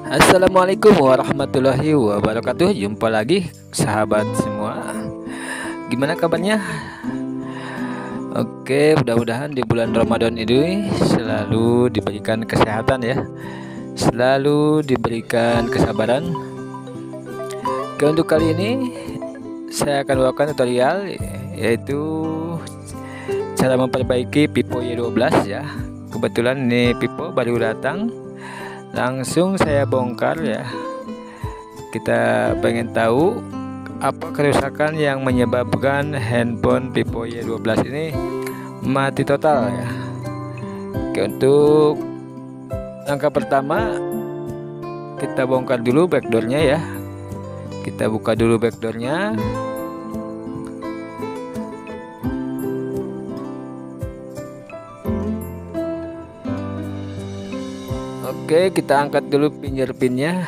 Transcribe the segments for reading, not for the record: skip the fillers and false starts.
Assalamualaikum warahmatullahi wabarakatuh. Jumpa lagi sahabat semua. Gimana kabarnya? Oke, mudah-mudahan di bulan Ramadan ini selalu diberikan kesehatan ya. Selalu diberikan kesabaran. Oke, untuk kali ini saya akan melakukan tutorial yaitu cara memperbaiki Vivo Y12 ya. Kebetulan ini Vivo baru datang. Langsung saya bongkar ya. Kita pengen tahu apa kerusakan yang menyebabkan handphone Vivo Y12 ini mati total ya. Oke, untuk langkah pertama kita bongkar dulu backdoornya ya. Kita buka dulu backdoornya. Oke, kita angkat dulu fingerprintnya.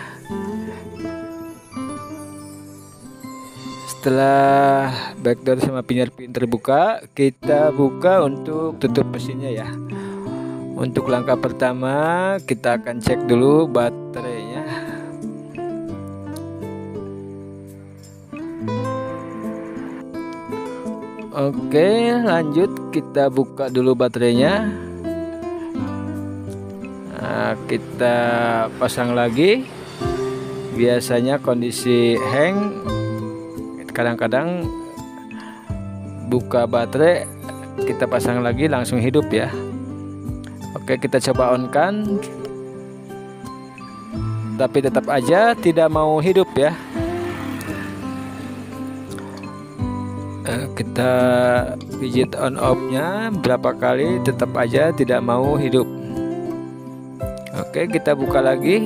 Setelah backdoor sama fingerprint terbuka, kita buka untuk tutup mesinnya ya. Untuk langkah pertama, kita akan cek dulu baterainya. Oke, lanjut kita buka dulu baterainya. Nah, kita pasang lagi. Biasanya kondisi hang, kadang-kadang buka baterai kita pasang lagi langsung hidup ya. Oke, kita coba on kan, tapi tetap aja tidak mau hidup ya. Kita pijit on off nya berapa kali tetap aja tidak mau hidup. Oke, kita buka lagi.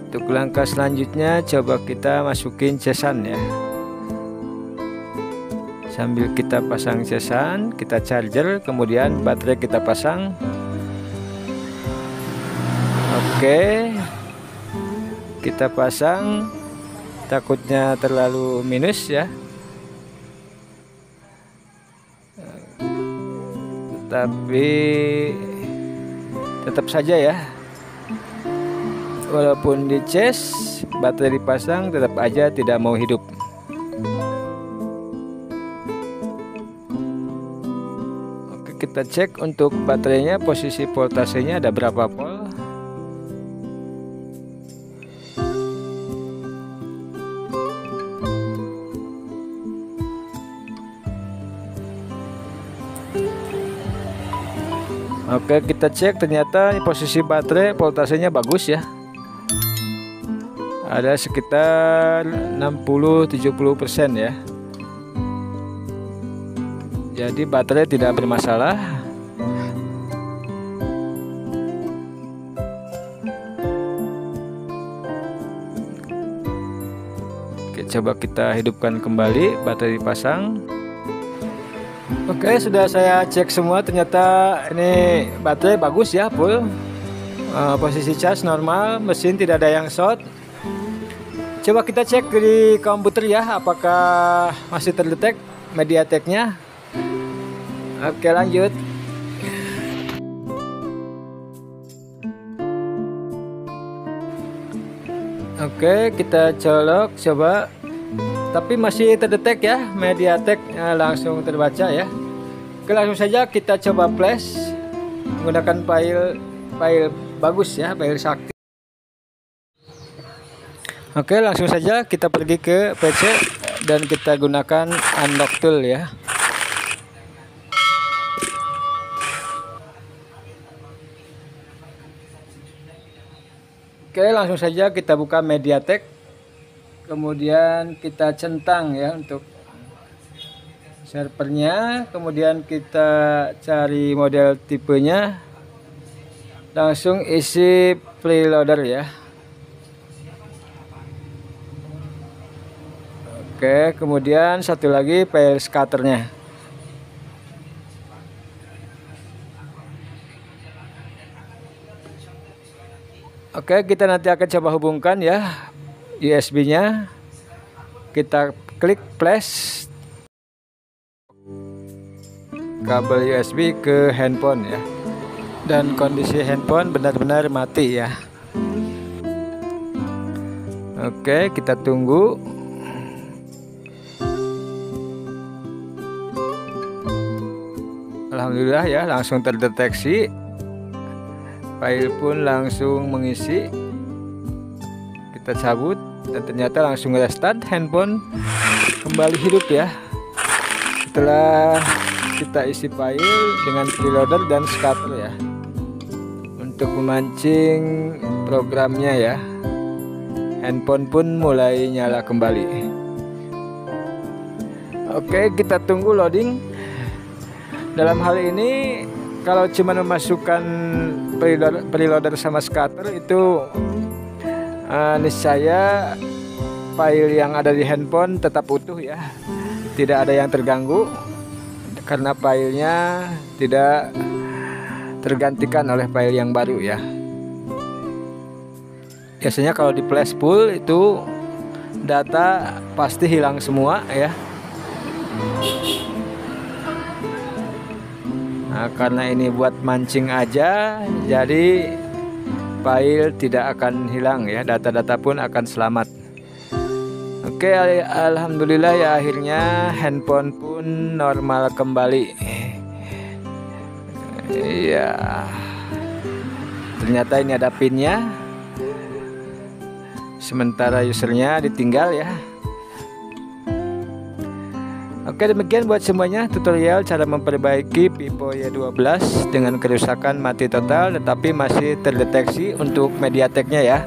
Untuk langkah selanjutnya coba kita masukin cesan ya. Sambil kita pasang cesan, kita charger, kemudian baterai kita pasang. Oke, kita pasang. Takutnya terlalu minus ya. Tapi tetap saja ya, walaupun di cas baterai dipasang tetap aja tidak mau hidup. Oke, kita cek untuk baterainya, posisi voltasenya ada berapa volt. Oke, kita cek, ternyata posisi baterai voltasenya bagus ya. Ada sekitar 60-70% ya. Jadi baterai tidak bermasalah. Oke, coba kita hidupkan kembali, baterai dipasang. Oke, sudah saya cek semua, ternyata ini baterai bagus ya, full. Posisi cas normal, mesin tidak ada yang short. Coba kita cek di komputer ya, apakah masih terdetek MediaTek-nya. Oke, lanjut. Oke, kita colok coba. Tapi masih terdetek ya, MediaTek langsung terbaca ya. Oke, langsung saja kita coba flash menggunakan file bagus ya, file sakti. Oke, langsung saja kita pergi ke PC dan kita gunakan unlock tool ya. Oke, langsung saja kita buka MediaTek. Kemudian kita centang ya untuk servernya, kemudian kita cari model tipenya, langsung isi preloader ya. Oke, kemudian satu lagi file scatternya. Oke, kita nanti akan coba hubungkan ya USB-nya. Kita klik flash kabel USB ke handphone ya. Dan kondisi handphone benar-benar mati ya. Oke, kita tunggu. Alhamdulillah ya, langsung terdeteksi. File pun langsung mengisi. Kita cabut dan ternyata langsung restart, handphone kembali hidup ya. Setelah kita isi file dengan preloader dan scatter ya, untuk memancing programnya ya, handphone pun mulai nyala kembali. Oke, kita tunggu loading. Dalam hal ini kalau cuma memasukkan preloader sama scatter itu niscaya file yang ada di handphone tetap utuh ya, tidak ada yang terganggu karena filenya tidak tergantikan oleh file yang baru ya. Biasanya kalau di flash full itu data pasti hilang semua ya. Nah, karena ini buat mancing aja, jadi file tidak akan hilang ya, data-data pun akan selamat. Oke, alhamdulillah ya, akhirnya handphone pun normal kembali. Iya, ternyata ini ada pinnya, sementara usernya ditinggal ya. Oke, demikian buat semuanya tutorial cara memperbaiki Vivo Y12 dengan kerusakan mati total tetapi masih terdeteksi untuk MediaTek-nya ya,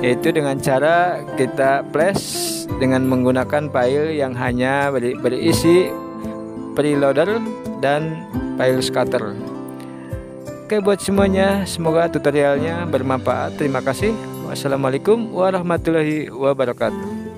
yaitu dengan cara kita flash dengan menggunakan file yang hanya berisi preloader dan file scatter. Oke, buat semuanya semoga tutorialnya bermanfaat. Terima kasih. Wassalamualaikum warahmatullahi wabarakatuh.